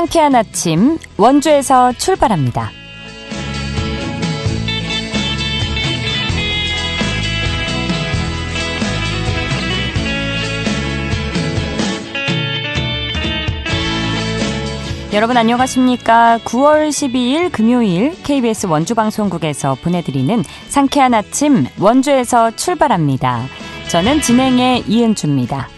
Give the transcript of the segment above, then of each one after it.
상쾌한 아침 원주에서 출발합니다. 여러분 안녕하십니까? 9월 12일 금요일 KBS 원주방송국에서 보내드리는 상쾌한 아침 원주에서 출발합니다. 저는 진행의 이은주입니다.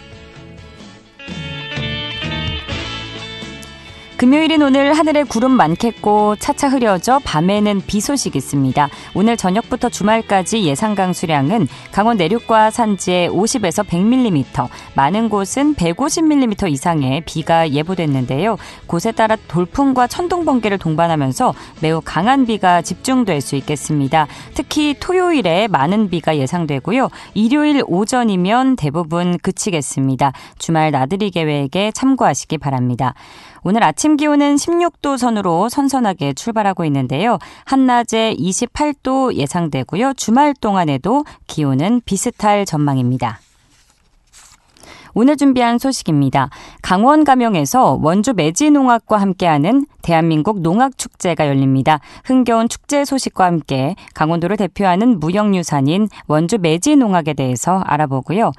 금요일인 오늘 하늘에 구름 많겠고 차차 흐려져 밤에는 비 소식 있습니다. 오늘 저녁부터 주말까지 예상 강수량은 강원 내륙과 산지에 50에서 100mm, 많은 곳은 150mm 이상의 비가 예보됐는데요. 곳에 따라 돌풍과 천둥, 번개를 동반하면서 매우 강한 비가 집중될 수 있겠습니다. 특히 토요일에 많은 비가 예상되고요. 일요일 오전이면 대부분 그치겠습니다. 주말 나들이 계획에 참고하시기 바랍니다. 오늘 아침 기온은 16도 선으로 선선하게 출발하고 있는데요. 한낮에 28도 예상되고요. 주말 동안에도 기온은 비슷할 전망입니다. 오늘 준비한 소식입니다. 강원 감영에서 원주 매지농악과 함께하는 대한민국 농악축제가 열립니다. 흥겨운 축제 소식과 함께 강원도를 대표하는 무형유산인 원주 매지농악에 대해서 알아보고요.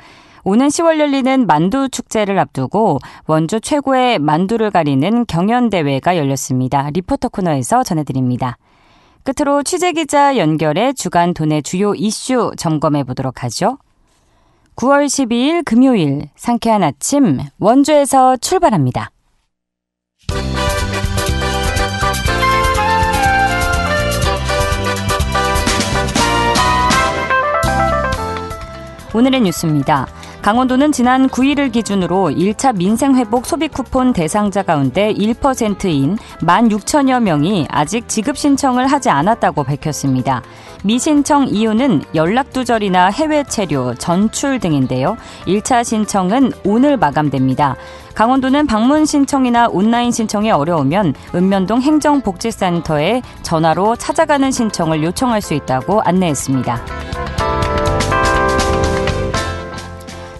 오는 10월 열리는 만두축제를 앞두고 원주 최고의 만두를 가리는 경연대회가 열렸습니다. 리포터 코너에서 전해드립니다. 끝으로 취재기자 연결해 주간 도내 주요 이슈 점검해 보도록 하죠. 9월 12일 금요일 상쾌한 아침 원주에서 출발합니다. 오늘의 뉴스입니다. 강원도는 지난 9일을 기준으로 1차 민생회복 소비쿠폰 대상자 가운데 1%인 16,000여 명이 아직 지급 신청을 하지 않았다고 밝혔습니다. 미신청 이유는 연락두절이나 해외 체류, 전출 등인데요. 1차 신청은 오늘 마감됩니다. 강원도는 방문 신청이나 온라인 신청이 어려우면 읍면동 행정복지센터에 전화로 찾아가는 신청을 요청할 수 있다고 안내했습니다.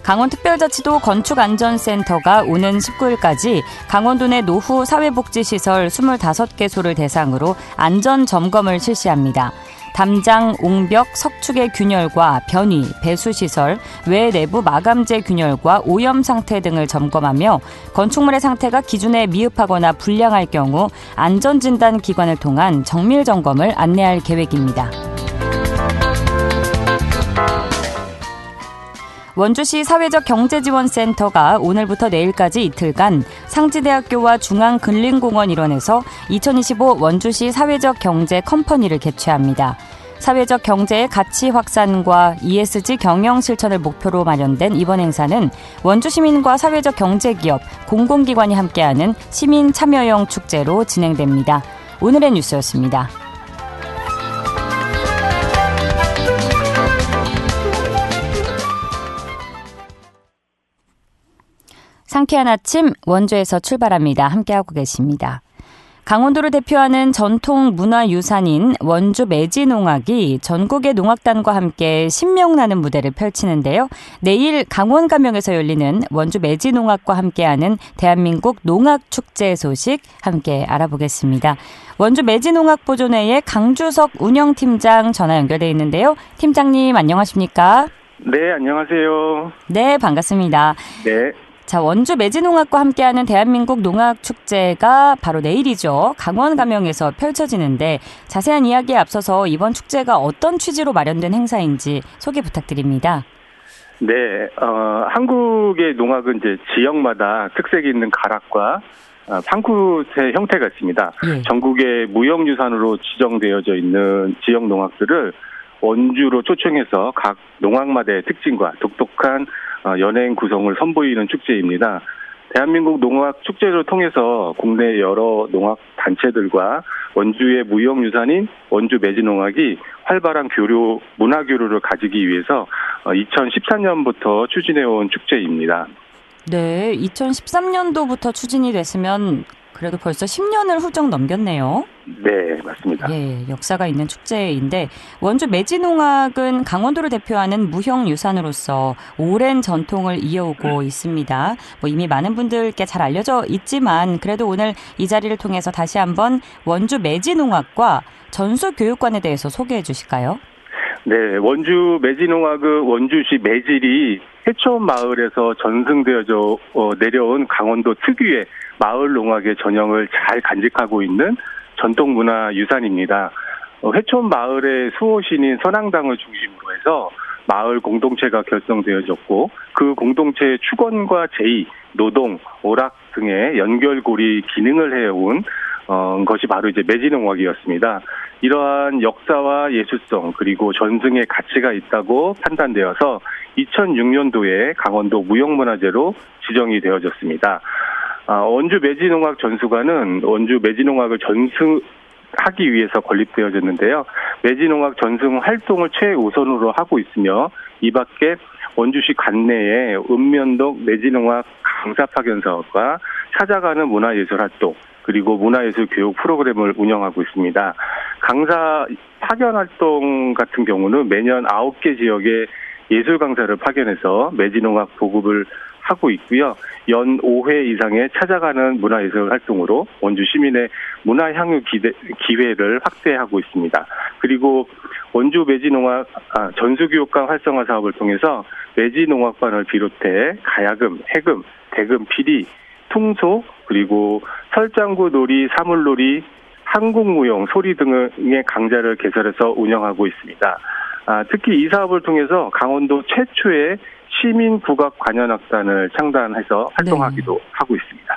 강원특별자치도 건축안전센터가 오는 19일까지 강원도 내 노후 사회복지시설 25개소를 대상으로 안전점검을 실시합니다. 담장, 옹벽, 석축의 균열과 변위, 배수시설, 외 내부 마감재 균열과 오염 상태 등을 점검하며 건축물의 상태가 기준에 미흡하거나 불량할 경우 안전진단기관을 통한 정밀점검을 안내할 계획입니다. 원주시 사회적 경제지원센터가 오늘부터 내일까지 이틀간 상지대학교와 중앙근린공원 일원에서 2025 원주시 사회적 경제 컴퍼니를 개최합니다. 사회적 경제의 가치 확산과 ESG 경영 실천을 목표로 마련된 이번 행사는 원주 시민과 사회적 경제기업, 공공기관이 함께하는 시민 참여형 축제로 진행됩니다. 오늘의 뉴스였습니다. 상쾌한 아침 원주에서 출발합니다. 함께하고 계십니다. 강원도를 대표하는 전통 문화유산인 원주 매지농악이 전국의 농악단과 함께 신명나는 무대를 펼치는데요. 내일 강원 감영에서 열리는 원주 매지농악과 함께하는 대한민국 농악축제 소식 함께 알아보겠습니다. 원주 매지농악보존회의 강주석 운영팀장 전화 연결돼 있는데요. 팀장님 안녕하십니까? 네, 안녕하세요. 네, 반갑습니다. 네. 자, 원주 매지농악과 함께하는 대한민국 농악축제가 바로 내일이죠. 강원 감영에서 펼쳐지는데 자세한 이야기에 앞서서 이번 축제가 어떤 취지로 마련된 행사인지 소개 부탁드립니다. 네, 한국의 농악은 이제 지역마다 특색이 있는 가락과 판쿠의 형태가 있습니다. 예. 전국의 무형유산으로 지정되어져 있는 지역 농악들을 원주로 초청해서 각 농악마다의 특징과 독특한 연예인 구성을 선보이는 축제입니다. 대한민국 농악 축제를 통해서 국내 여러 농악 단체들과 원주의 무형유산인 원주 매지농악이 활발한 문화 교류를 가지기 위해서 2014년부터 추진해온 축제입니다. 네, 2013년도부터 추진이 됐으면 그래도 벌써 10년을 훌쩍 넘겼네요. 네, 맞습니다. 예, 역사가 있는 축제인데 원주 매지농악은 강원도를 대표하는 무형유산으로서 오랜 전통을 이어오고 있습니다. 뭐 이미 많은 분들께 잘 알려져 있지만 그래도 오늘 이 자리를 통해서 다시 한번 원주 매지농악과 전수교육관에 대해서 소개해 주실까요? 네, 원주 매지농악은 원주시 매질이 해촌 마을에서 전승되어져 내려온 강원도 특유의 마을 농악의 전형을 잘 간직하고 있는 전통 문화 유산입니다. 해촌 마을의 수호신인 선앙당을 중심으로 해서 마을 공동체가 결성되어졌고 그 공동체의 축원과 제의, 노동, 오락 등의 연결고리 기능을 해온 것이 바로 이제 매지농악이었습니다. 이러한 역사와 예술성 그리고 전승의 가치가 있다고 판단되어서 2006년도에 강원도 무형문화재로 지정이 되어졌습니다. 원주 매지농악 전수관은 원주 매지농악을 전승하기 위해서 건립되어졌는데요. 매지농악 전승 활동을 최우선으로 하고 있으며 이 밖에 원주시 관내에 읍면동 매지농악 강사 파견 사업과 찾아가는 문화예술 활동 그리고 문화예술 교육 프로그램을 운영하고 있습니다. 강사 파견 활동 같은 경우는 매년 9개 지역에 예술 강사를 파견해서 매지농악 보급을 하고 있고요. 연 5회 이상의 찾아가는 문화예술 활동으로 원주 시민의 문화 향유 기회를 확대하고 있습니다. 그리고 원주 매지농악 전수교육관 활성화 사업을 통해서 매지농악반을 비롯해 가야금, 해금, 대금, 피리, 퉁소, 그리고 설장구 놀이, 사물놀이, 한국무용, 소리 등의 강좌를 개설해서 운영하고 있습니다. 특히 이 사업을 통해서 강원도 최초의 시민 국악 관현악단을 창단해서 활동하기도 네. 하고 있습니다.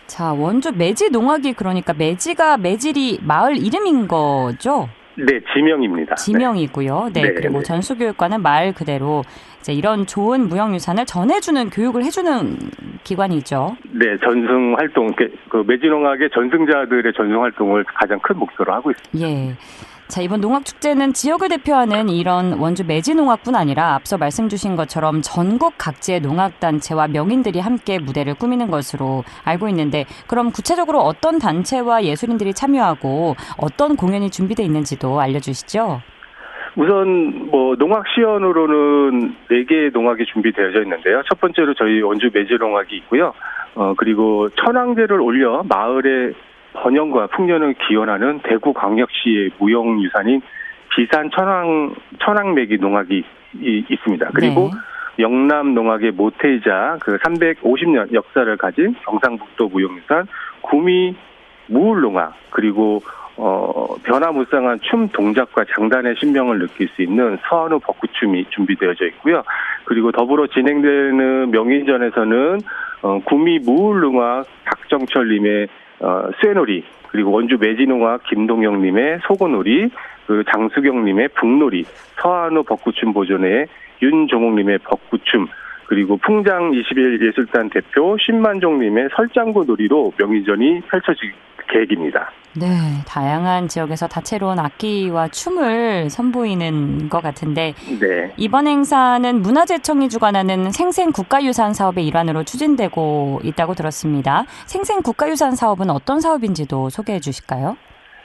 자, 원주 매지농악이 그러니까 매지가 매질이 마을 이름인 거죠? 네, 지명입니다. 지명이고요. 네, 그리고 네. 전수교육관은 말 그대로 이제 이런 좋은 무형유산을 전해주는 교육을 해주는 기관이죠. 네, 전승 활동, 그 매지농악의 전승자들의 전승 활동을 가장 큰 목표로 하고 있습니다. 예. 자, 이번 농악축제는 지역을 대표하는 이런 원주 매지농악뿐 아니라 앞서 말씀 주신 것처럼 전국 각지의 농악단체와 명인들이 함께 무대를 꾸미는 것으로 알고 있는데 그럼 구체적으로 어떤 단체와 예술인들이 참여하고 어떤 공연이 준비되어 있는지도 알려주시죠. 우선 농악 시연으로는 4개의 농악이 준비되어져 있는데요. 첫 번째로 저희 원주 매지농악이 있고요. 그리고 천왕제를 올려 마을의 번영과 풍년을 기원하는 대구광역시의 무형유산인 비산 천왕매기 농악이 있습니다. 그리고 네. 영남 농악의 모태이자 그 350년 역사를 가진 경상북도 무형유산 구미 무울농악 그리고 변화무쌍한 춤 동작과 장단의 신명을 느낄 수 있는 서한우 벚꽃춤이 준비되어져 있고요. 그리고 더불어 진행되는 명인전에서는 구미 무울농악 박정철님의 쇠놀이 그리고 원주 매지농악 김동영님의 소고놀이 그 장수경님의 북놀이 서한우 벚꽃춤 보존의 윤종옥님의 벚꽃춤 그리고 풍장 21 예술단 대표 신만종님의 설장구 놀이로 명인전이 펼쳐질 계획입니다. 네, 다양한 지역에서 다채로운 악기와 춤을 선보이는 것 같은데 네. 이번 행사는 문화재청이 주관하는 생생국가유산 사업의 일환으로 추진되고 있다고 들었습니다. 생생국가유산 사업은 어떤 사업인지도 소개해 주실까요?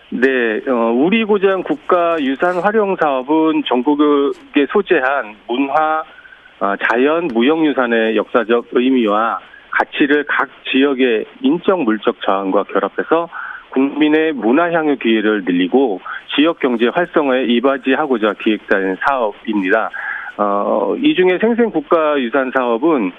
네, 우리 고장 국가유산 활용 사업은 전국에 소재한 문화, 자연, 무형유산의 역사적 의미와 가치를 각 지역의 인적 물적 자원과 결합해서 국민의 문화 향유 기회를 늘리고 지역 경제 활성화에 이바지하고자 기획된 사업입니다. 이 중에 생생국가유산 사업은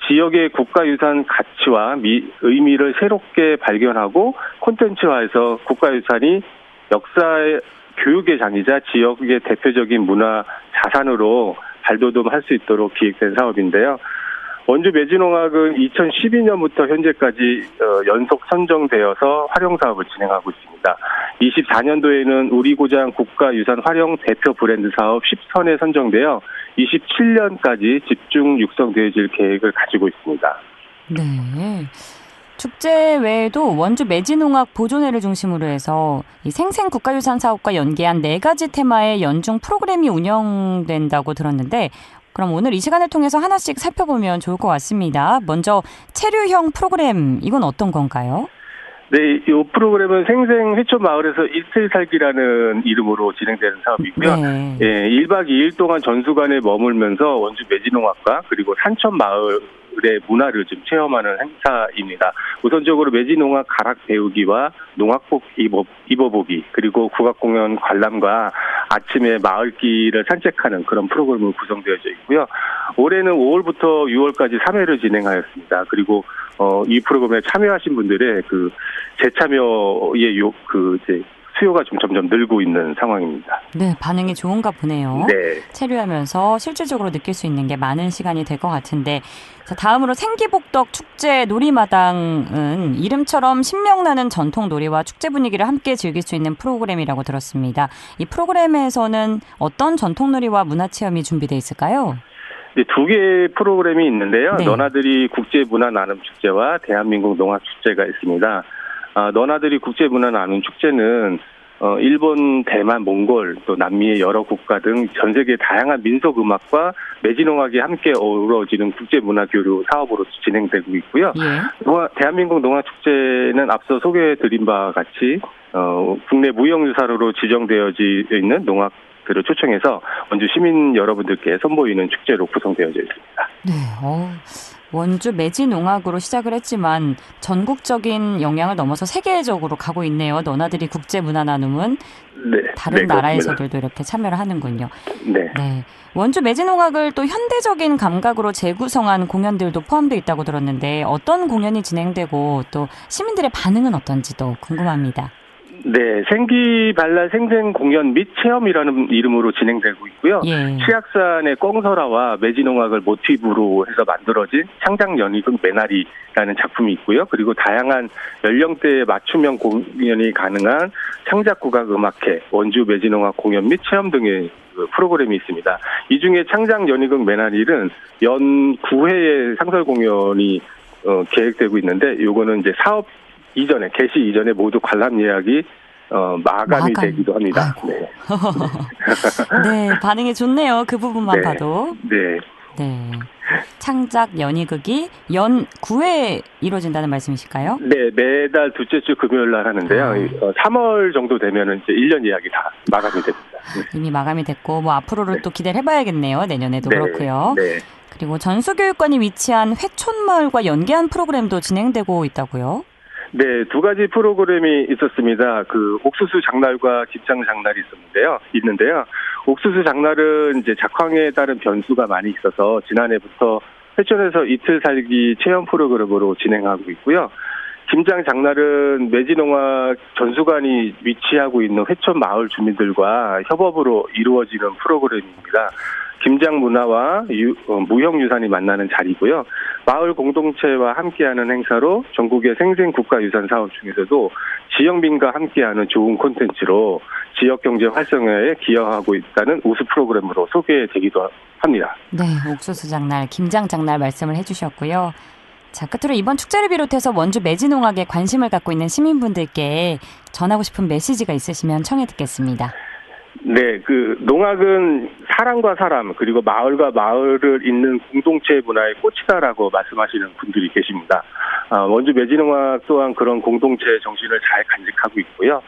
지역의 국가유산 가치와 의미를 새롭게 발견하고 콘텐츠화해서 국가유산이 역사의 교육의 장이자 지역의 대표적인 문화 자산으로 발돋움할 수 있도록 기획된 사업인데요. 원주 매지농악은 2012년부터 현재까지 연속 선정되어서 활용 사업을 진행하고 있습니다. 24년도에는 우리 고장 국가유산 활용 대표 브랜드 사업 10선에 선정되어 27년까지 집중 육성되어질 계획을 가지고 있습니다. 네. 축제 외에도 원주 매지농악 보존회를 중심으로 해서 이 생생국가유산 사업과 연계한 4가지 테마의 연중 프로그램이 운영된다고 들었는데 그럼 오늘 이 시간을 통해서 하나씩 살펴보면 좋을 것 같습니다. 먼저 체류형 프로그램, 이건 어떤 건가요? 네, 이 프로그램은 생생 회촌마을에서 이틀 살기라는 이름으로 진행되는 사업이고요. 네. 예, 1박 2일 동안 전수관에 머물면서 원주 매진농악과 그리고 산천마을의 문화를 좀 체험하는 행사입니다. 우선적으로 매진농악 가락 배우기와 농악복 입어보기, 그리고 국악공연 관람과 아침에 마을길을 산책하는 그런 프로그램으로 구성되어져 있고요. 올해는 5월부터 6월까지 3회를 진행하였습니다. 그리고 이 프로그램에 참여하신 분들의 그 재참여의 수요가 좀 점점 늘고 있는 상황입니다. 네, 반응이 좋은가 보네요. 네. 체류하면서 실질적으로 느낄 수 있는 게 많은 시간이 될 것 같은데, 자, 다음으로 생기복덕 축제 놀이마당은 이름처럼 신명나는 전통 놀이와 축제 분위기를 함께 즐길 수 있는 프로그램이라고 들었습니다. 이 프로그램에서는 어떤 전통 놀이와 문화체험이 준비되어 있을까요? 네, 두 개의 프로그램이 있는데요. 네. 너나들이 국제문화나눔축제와 대한민국 농악축제가 있습니다. 너나들이 국제문화나눔축제는 일본, 대만, 몽골, 또 남미의 여러 국가 등 전 세계 다양한 민속 음악과 매진농악이 함께 어우러지는 국제문화교류 사업으로 진행되고 있고요. 예. 대한민국 농악축제는 앞서 소개해드린 바와 같이 국내 무형유산으로 지정되어져 있는 농악들을 초청해서 원주 시민 여러분들께 선보이는 축제로 구성되어져 있습니다. 네, 원주 매진농악으로 시작을 했지만 전국적인 영향을 넘어서 세계적으로 가고 있네요. 너나들이 국제문화나눔은 네, 다른 나라에서들도 이렇게 참여를 하는군요. 네. 네. 원주 매진농악을 또 현대적인 감각으로 재구성한 공연들도 포함되어 있다고 들었는데 어떤 공연이 진행되고 또 시민들의 반응은 어떤지도 궁금합니다. 네, 생기발랄 생생 공연 및 체험이라는 이름으로 진행되고 있고요. 예. 치악산의 꽁설화와 매진농악을 모티브로 해서 만들어진 창작 연희극 매나리라는 작품이 있고요. 그리고 다양한 연령대의 맞춤형 공연이 가능한 창작국악 음악회, 원주 매진농악 공연 및 체험 등의 프로그램이 있습니다. 이 중에 창작 연희극 매나리는 연 9회의 상설 공연이 계획되고 있는데, 요거는 이제 사업 이전에, 개시 이전에 모두 관람 예약이 마감이 되기도 합니다. 네. 네, 반응이 좋네요. 그 부분만 네. 봐도. 네. 네. 창작 연희극이 연 9회 이루어진다는 말씀이실까요? 네, 매달 둘째 주 금요일 날 하는데요. 3월 정도 되면은 이제 1년 예약이 다 마감이 됩니다. 이미 마감이 됐고, 뭐 앞으로를 또 기대를 해봐야겠네요. 내년에도 네. 그렇고요. 네. 그리고 전수교육관이 위치한 회촌마을과 연계한 프로그램도 진행되고 있다고요? 네, 두 가지 프로그램이 있었습니다. 그 옥수수 장날과 김장 장날이 있는데요. 옥수수 장날은 이제 작황에 따른 변수가 많이 있어서 지난해부터 회촌에서 이틀 살기 체험 프로그램으로 진행하고 있고요. 김장 장날은 매진농악 전수관이 위치하고 있는 회촌 마을 주민들과 협업으로 이루어지는 프로그램입니다. 김장 문화와 무형유산이 만나는 자리고요. 마을 공동체와 함께하는 행사로 전국의 생생 국가유산 사업 중에서도 지역민과 함께하는 좋은 콘텐츠로 지역경제 활성화에 기여하고 있다는 우수 프로그램으로 소개되기도 합니다. 네, 옥수수 장날, 김장 장날 말씀을 해주셨고요. 자, 끝으로 이번 축제를 비롯해서 원주 매진농악에 관심을 갖고 있는 시민분들께 전하고 싶은 메시지가 있으시면 청해 듣겠습니다. 네, 그 농악은 사람과 사람 그리고 마을과 마을을 잇는 공동체 문화의 꽃이다라고 말씀하시는 분들이 계십니다. 원주 매진농악 또한 그런 공동체 정신을 잘 간직하고 있고요.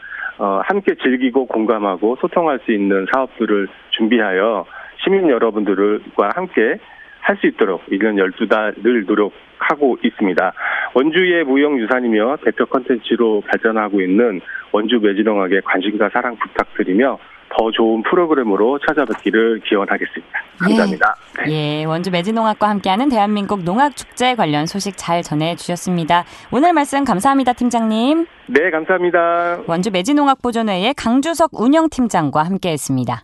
함께 즐기고 공감하고 소통할 수 있는 사업들을 준비하여 시민 여러분들과 함께 할 수 있도록 1년 12달 늘 노력하고 있습니다. 원주의 무형유산이며 대표 컨텐츠로 발전하고 있는 원주 매진농악에 관심과 사랑 부탁드리며 더 좋은 프로그램으로 찾아뵙기를 기원하겠습니다. 감사합니다. 예, 예, 원주 매진농악과 함께하는 대한민국 농악축제 관련 소식 잘 전해주셨습니다. 오늘 말씀 감사합니다, 팀장님. 네, 감사합니다. 원주 매진농악보존회의 강주석 운영팀장과 함께했습니다.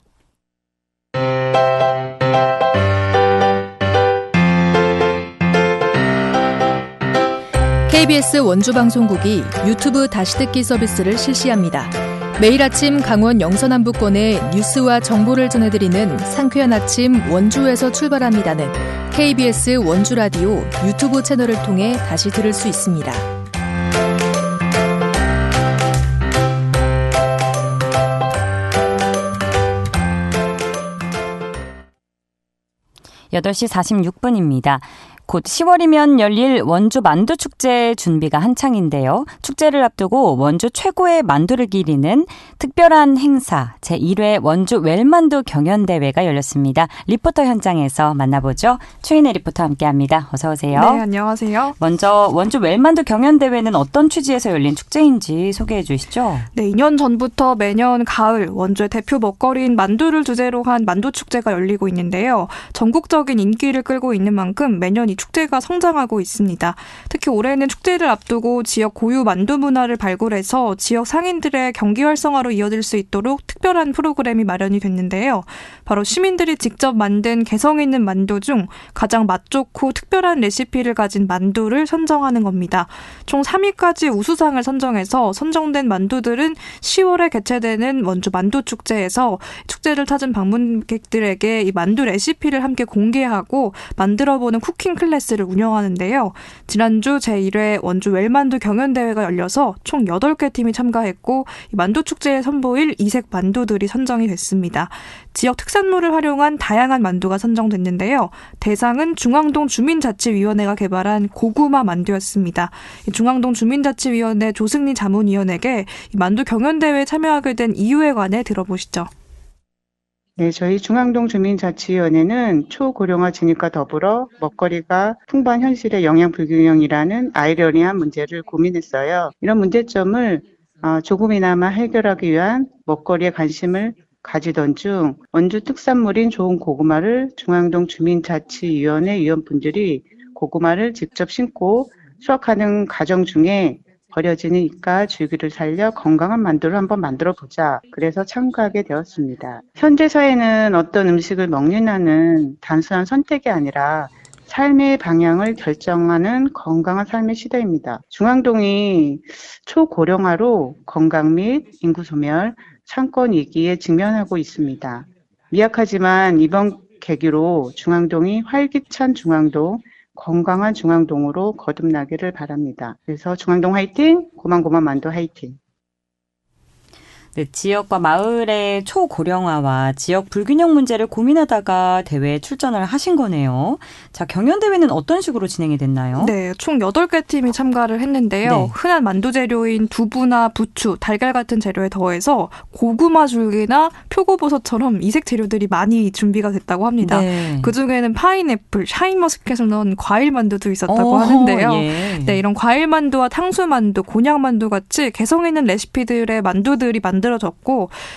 KBS 원주방송국이 유튜브 다시 듣기 서비스를 실시합니다. 매일 아침 강원 영서남부권의 뉴스와 정보를 전해드리는 상쾌한 아침 원주에서 출발합니다는 KBS 원주라디오 유튜브 채널을 통해 다시 들을 수 있습니다. 8시 46분입니다. 곧 10월이면 열릴 원주 만두축제 준비가 한창인데요. 축제를 앞두고 원주 최고의 만두를 기리는 특별한 행사 제1회 원주 웰만두 경연대회가 열렸습니다. 리포터 현장에서 만나보죠. 최인혜 리포터와 함께합니다. 어서 오세요. 네, 안녕하세요. 먼저 원주 웰만두 경연대회는 어떤 취지에서 열린 축제인지 소개해 주시죠. 네, 2년 전부터 매년 가을 원주의 대표 먹거리인 만두를 주제로 한 만두축제가 열리고 있는데요. 전국적인 인기를 끌고 있는 만큼 매년 이 축제가 성장하고 있습니다. 특히 올해는 축제를 앞두고 지역 고유 만두 문화를 발굴해서 지역 상인들의 경기 활성화로 이어질 수 있도록 특별한 프로그램이 마련이 됐는데요. 바로 시민들이 직접 만든 개성 있는 만두 중 가장 맛 좋고 특별한 레시피를 가진 만두를 선정하는 겁니다. 총 3위까지 우수상을 선정해서 선정된 만두들은 10월에 개최되는 원주 만두축제에서 축제를 찾은 방문객들에게 이 만두 레시피를 함께 공개하고 만들어보는 쿠킹 클래스를 운영하는데요. 지난주 제1회 원주 웰만두 경연대회가 열려서 총 8개 팀이 참가했고 이 만두축제의 선보일 이색 만두들이 선정이 됐습니다. 지역 특산물을 활용한 다양한 만두가 선정됐는데요. 대상은 중앙동 주민자치위원회가 개발한 고구마 만두였습니다. 중앙동 주민자치위원회 조승리 자문위원에게 이 만두 경연대회에 참여하게 된 이유에 관해 들어보시죠. 네, 저희 중앙동 주민자치위원회는 초고령화 진입과 더불어 먹거리가 풍부한 현실의 영양 불균형이라는 아이러니한 문제를 고민했어요. 이런 문제점을 조금이나마 해결하기 위한 먹거리에 관심을 가지던 중 원주 특산물인 좋은 고구마를 중앙동 주민자치위원회 위원분들이 고구마를 직접 심고 수확하는 과정 중에 버려지는 이까 줄기를 살려 건강한 만두를 한번 만들어보자. 그래서 참가하게 되었습니다. 현대 사회는 어떤 음식을 먹느냐는 단순한 선택이 아니라 삶의 방향을 결정하는 건강한 삶의 시대입니다. 중앙동이 초고령화로 건강 및 인구 소멸, 상권 위기에 직면하고 있습니다. 미약하지만 이번 계기로 중앙동이 활기찬 중앙동, 건강한 중앙동으로 거듭나기를 바랍니다. 그래서 중앙동 화이팅! 고만고만 만두 화이팅! 네, 지역과 마을의 초고령화와 지역 불균형 문제를 고민하다가 대회에 출전을 하신 거네요. 자, 경연대회는 어떤 식으로 진행이 됐나요? 네, 총 8개 팀이 참가를 했는데요. 네. 흔한 만두 재료인 두부나 부추, 달걀 같은 재료에 더해서 고구마 줄기나 표고버섯처럼 이색 재료들이 많이 준비가 됐다고 합니다. 네. 그중에는 파인애플, 샤인머스켓을 넣은 과일 만두도 있었다고 하는데요. 예. 네, 이런 과일 만두와 탕수 만두, 곤약 만두 같이 개성 있는 레시피들의 만두들이 만들어졌고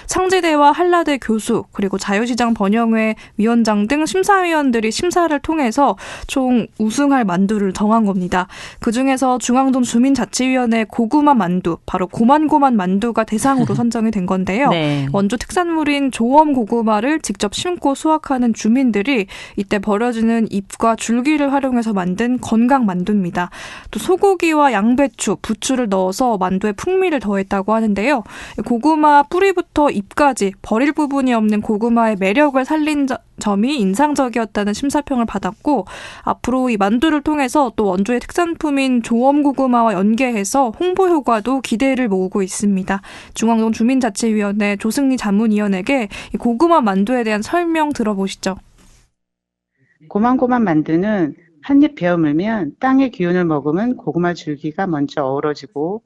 상지대와 한라대 교수 그리고 자유시장 번영회 위원장 등 심사위원들이 심사를 통해서 총 우승할 만두를 정한 겁니다. 그중에서 중앙동 주민자치위원회 고구마 만두, 바로 고만고만 만두가 대상으로 선정이 된 건데요. 네. 원주 특산물인 조엄 고구마를 직접 심고 수확하는 주민들이 이때 버려지는 잎과 줄기를 활용해서 만든 건강 만두입니다. 또 소고기와 양배추, 부추를 넣어서 만두에 풍미를 더했다고 하는데요. 고구마 뿌리부터 잎까지 버릴 부분이 없는 고구마의 매력을 살린 점이 인상적이었다는 심사평을 받았고 앞으로 이 만두를 통해서 또 원주의 특산품인 조엄 고구마와 연계해서 홍보 효과도 기대를 모으고 있습니다. 중앙동 주민자치위원회 조승리 자문위원에게 이 고구마 만두에 대한 설명 들어보시죠. 고만고만 만두는 한 입 베어 물면 땅의 기운을 머금은 고구마 줄기가 먼저 어우러지고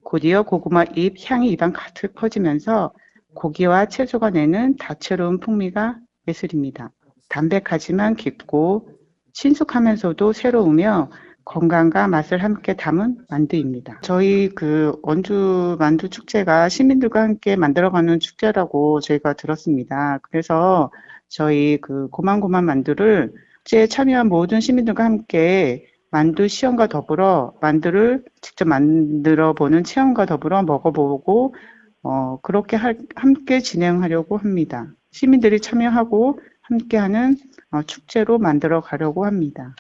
곧이어 고구마 잎 향이 입안 가득 퍼지면서 고기와 채소가 내는 다채로운 풍미가 예술입니다. 담백하지만 깊고 친숙하면서도 새로우며 건강과 맛을 함께 담은 만두입니다. 저희 원주 만두 축제가 시민들과 함께 만들어가는 축제라고 저희가 들었습니다. 그래서 저희 고만고만 만두를 축제에 참여한 모든 시민들과 함께 만두 시연과 더불어 만두를 직접 만들어보는 체험과 더불어 먹어보고 그렇게 함께 진행하려고 합니다. 시민들이 참여하고 함께하는 축제로 만들어 가려고 합니다.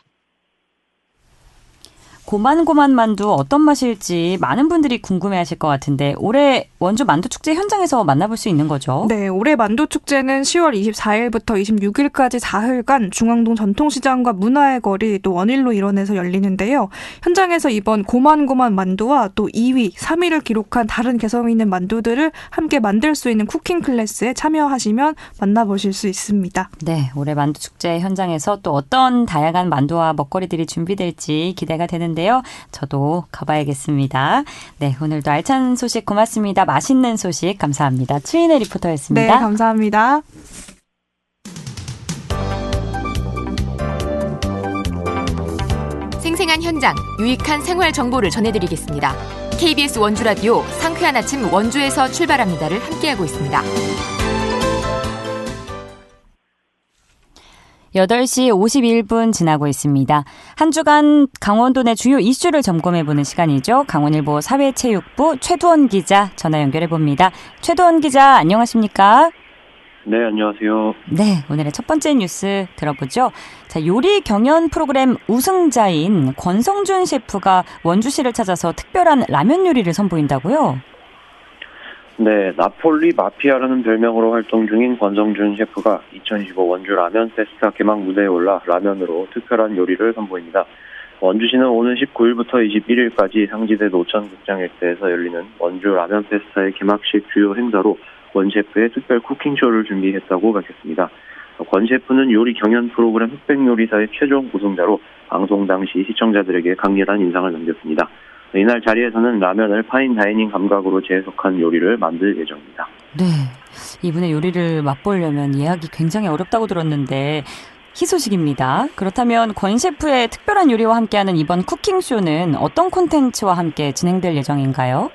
고만고만 만두 어떤 맛일지 많은 분들이 궁금해하실 것 같은데 올해 원주 만두축제 현장에서 만나볼 수 있는 거죠? 네, 올해 만두축제는 10월 24일부터 26일까지 사흘간 중앙동 전통시장과 문화의 거리 또 원일로 일원에서 열리는데요. 현장에서 이번 고만고만 만두와 또 2위, 3위를 기록한 다른 개성 있는 만두들을 함께 만들 수 있는 쿠킹 클래스에 참여하시면 만나보실 수 있습니다. 네, 올해 만두축제 현장에서 또 어떤 다양한 만두와 먹거리들이 준비될지 기대가 되는데요. 저도 가봐야겠습니다. 네, 오늘도 알찬 소식 고맙습니다. 맛있는 소식 감사합니다. 추인혜 리포터였습니다. 네, 감사합니다. 생생한 현장, 유익한 생활 정보를 전해드리겠습니다. KBS 원주라디오 상쾌한 아침 원주에서 출발합니다를 함께하고 있습니다. 8시 51분 지나고 있습니다. 한 주간 강원도 내 주요 이슈를 점검해보는 시간이죠. 강원일보 사회체육부 최두원 기자 전화 연결해봅니다. 최두원 기자 안녕하십니까? 네, 안녕하세요. 네, 오늘의 첫 번째 뉴스 들어보죠. 자, 요리 경연 프로그램 우승자인 권성준 셰프가 원주시를 찾아서 특별한 라면 요리를 선보인다고요? 네, 나폴리 마피아라는 별명으로 활동 중인 권성준 셰프가 2025 원주 라면 페스타 개막 무대에 올라 라면으로 특별한 요리를 선보입니다. 원주시는 오는 19일부터 21일까지 상지대 노천극장 일대에서 열리는 원주 라면 페스타의 개막식 주요 행사로 권 셰프의 특별 쿠킹쇼를 준비했다고 밝혔습니다. 권 셰프는 요리 경연 프로그램 흑백요리사의 최종 우승자로 방송 당시 시청자들에게 강렬한 인상을 남겼습니다. 이날 자리에서는 라면을 파인 다이닝 감각으로 재해석한 요리를 만들 예정입니다. 네, 이분의 요리를 맛보려면 예약이 굉장히 어렵다고 들었는데 희소식입니다. 그렇다면 권 셰프의 특별한 요리와 함께하는 이번 쿠킹쇼는 어떤 콘텐츠와 함께 진행될 예정인가요?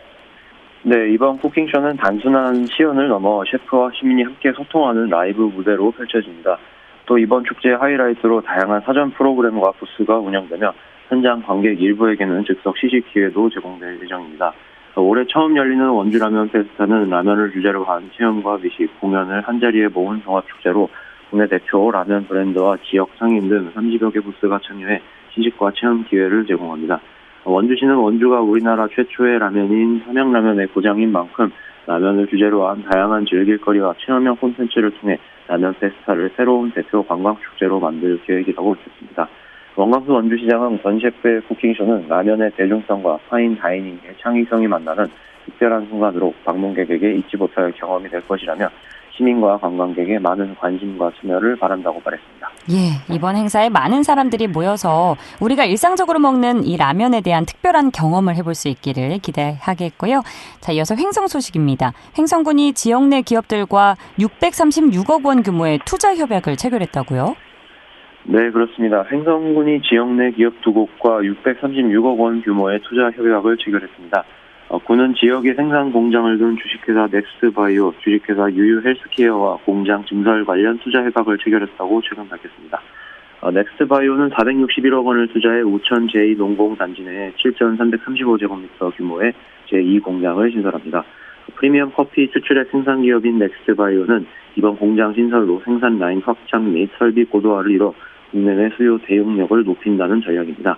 네, 이번 쿠킹쇼는 단순한 시연을 넘어 셰프와 시민이 함께 소통하는 라이브 무대로 펼쳐집니다. 또 이번 축제의 하이라이트로 다양한 사전 프로그램과 부스가 운영되며 현장 관객 일부에게는 즉석 시식 기회도 제공될 예정입니다. 올해 처음 열리는 원주라면 페스타는 라면을 주제로 한 체험과 미식, 공연을 한자리에 모은 종합축제로 국내 대표 라면 브랜드와 지역 상인 등 30여 개 부스가 참여해 시식과 체험 기회를 제공합니다. 원주시는 원주가 우리나라 최초의 라면인 삼양라면의 고장인 만큼 라면을 주제로 한 다양한 즐길거리와 체험형 콘텐츠를 통해 라면 페스타를 새로운 대표 관광축제로 만들 계획이라고 밝혔습니다. 원광수 원주시장은 권 셰프의 쿠킹쇼는 라면의 대중성과 파인 다이닝의 창의성이 만나는 특별한 순간으로 방문객에게 잊지 못할 경험이 될 것이라며 시민과 관광객의 많은 관심과 참여를 바란다고 말했습니다. 예, 이번 행사에 많은 사람들이 모여서 우리가 일상적으로 먹는 이 라면에 대한 특별한 경험을 해볼 수 있기를 기대하겠고요. 자, 이어서 횡성 소식입니다. 횡성군이 지역 내 기업들과 636억 원 규모의 투자 협약을 체결했다고요? 네, 그렇습니다. 횡성군이 지역 내 기업 2곳과 636억 원 규모의 투자 협약을 체결했습니다. 군은 지역에 생산 공장을 둔 주식회사 넥스트바이오, 주식회사 유유헬스케어와 공장 증설 관련 투자 협약을 체결했다고 최근 밝혔습니다. 넥스트바이오는 461억 원을 투자해 우천 제2농공단지 내에 7,335제곱미터 규모의 제2공장을 신설합니다. 프리미엄 커피 추출액 생산 기업인 넥스트바이오는 이번 공장 신설로 생산 라인 확장 및 설비 고도화를 이뤄 국내 내 수요 대응력을 높인다는 전략입니다.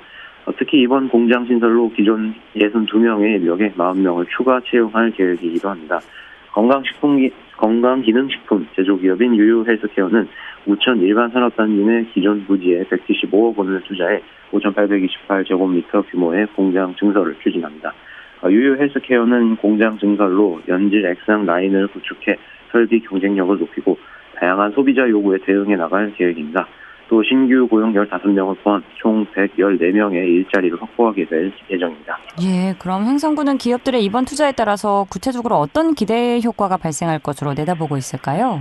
특히 이번 공장 신설로 기존 62명의 인력에 40명을 추가 채용할 계획이기도 합니다. 건강기능식품 제조기업인 유유헬스케어는 우천 일반산업단지 내 기존 부지에 175억 원을 투자해 5,828제곱미터 규모의 공장 증설을 추진합니다. 유유헬스케어는 공장 증설로 연질 액상 라인을 구축해 설비 경쟁력을 높이고 다양한 소비자 요구에 대응해 나갈 계획입니다. 또 신규 고용 15명을 포함 총 114명의 일자리를 확보하게 될 예정입니다. 예, 그럼 횡성군은 기업들의 이번 투자에 따라서 구체적으로 어떤 기대 효과가 발생할 것으로 내다보고 있을까요?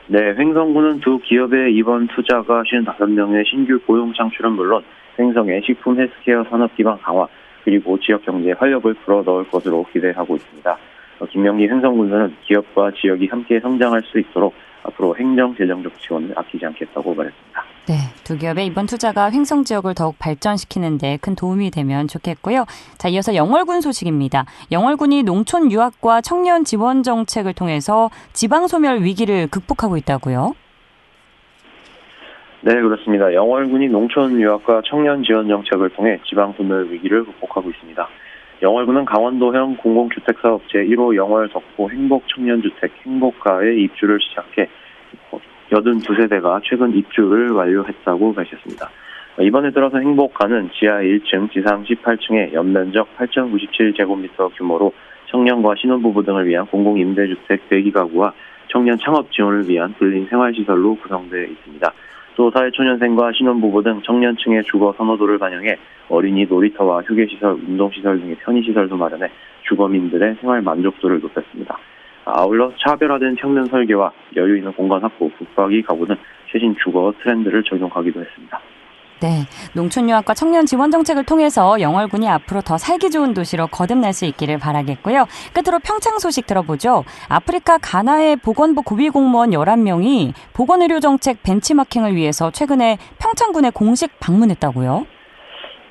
네, 횡성군은 두 기업의 이번 투자가 55명의 신규 고용 창출은 물론 횡성의 식품 헬스케어 산업 기반 강화 그리고 지역 경제에 활력을 불어넣을 것으로 기대하고 있습니다. 김명기 횡성군은 기업과 지역이 함께 성장할 수 있도록 앞으로 행정 재정적 지원을 아끼지 않겠다고 말했습니다. 네, 두 기업의 이번 투자가 횡성 지역을 더욱 발전시키는 데 큰 도움이 되면 좋겠고요. 자, 이어서 영월군 소식입니다. 영월군이 농촌 유학과 청년 지원 정책을 통해서 지방 소멸 위기를 극복하고 있다고요? 네, 그렇습니다. 영월군이 농촌 유학과 청년 지원 정책을 통해 지방 소멸 위기를 극복하고 있습니다. 영월군은 강원도형 공공주택사업 제1호 영월 덕포 행복청년주택 행복가의 입주를 시작해 82세대가 최근 입주를 완료했다고 밝혔습니다. 이번에 들어서 행복가는 지하 1층, 지상 18층의 연면적 8,097제곱미터 규모로 청년과 신혼부부 등을 위한 공공임대주택 100기 가구와 청년 창업 지원을 위한 불린 생활시설로 구성되어 있습니다. 또 사회초년생과 신혼부부 등 청년층의 주거 선호도를 반영해 어린이 놀이터와 휴게시설, 운동시설 등의 편의시설도 마련해 주거민들의 생활 만족도를 높였습니다. 아울러 차별화된 평면 설계와 여유 있는 공간 확보, 붙박이 가구는 최신 주거 트렌드를 적용하기도 했습니다. 네, 농촌 유학과 청년 지원 정책을 통해서 영월군이 앞으로 더 살기 좋은 도시로 거듭날 수 있기를 바라겠고요. 끝으로 평창 소식 들어보죠. 아프리카 가나의 보건부 고위 공무원 11명이 보건의료 정책 벤치마킹을 위해서 최근에 평창군에 공식 방문했다고요?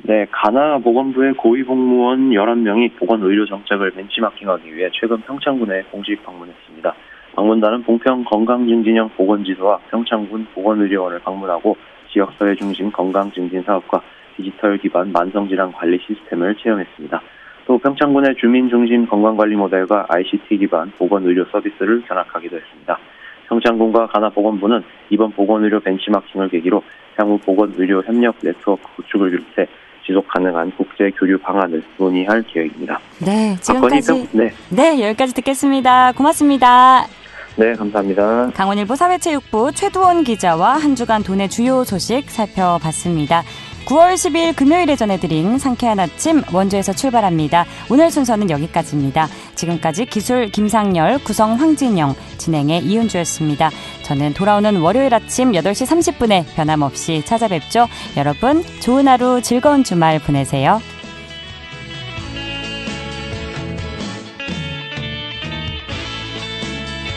네, 가나 보건부의 고위 공무원 11명이 보건의료 정책을 벤치마킹하기 위해 최근 평창군에 공식 방문했습니다. 방문단은 봉평 건강증진형 보건지소와 평창군 보건의료원을 방문하고 지역사회 중심 건강증진 사업과 디지털 기반 만성질환 관리 시스템을 체험했습니다. 또 평창군의 주민 중심 건강관리 모델과 ICT 기반 보건의료 서비스를 견학하기도 했습니다. 평창군과 가나보건부는 이번 보건의료 벤치마킹을 계기로 향후 보건의료 협력 네트워크 구축을 비롯해 지속 가능한 국제 교류 방안을 논의할 계획입니다. 네, 지금까지 여기까지 듣겠습니다. 고맙습니다. 네, 감사합니다. 강원일보 사회체육부 최두원 기자와 한 주간 도내 주요 소식 살펴봤습니다. 9월 10일 금요일에 전해드린 상쾌한 아침 원주에서 출발합니다. 오늘 순서는 여기까지입니다. 지금까지 기술 김상열, 구성 황진영, 진행의 이은주였습니다. 저는 돌아오는 월요일 아침 8시 30분에 변함없이 찾아뵙죠. 여러분, 좋은 하루, 즐거운 주말 보내세요.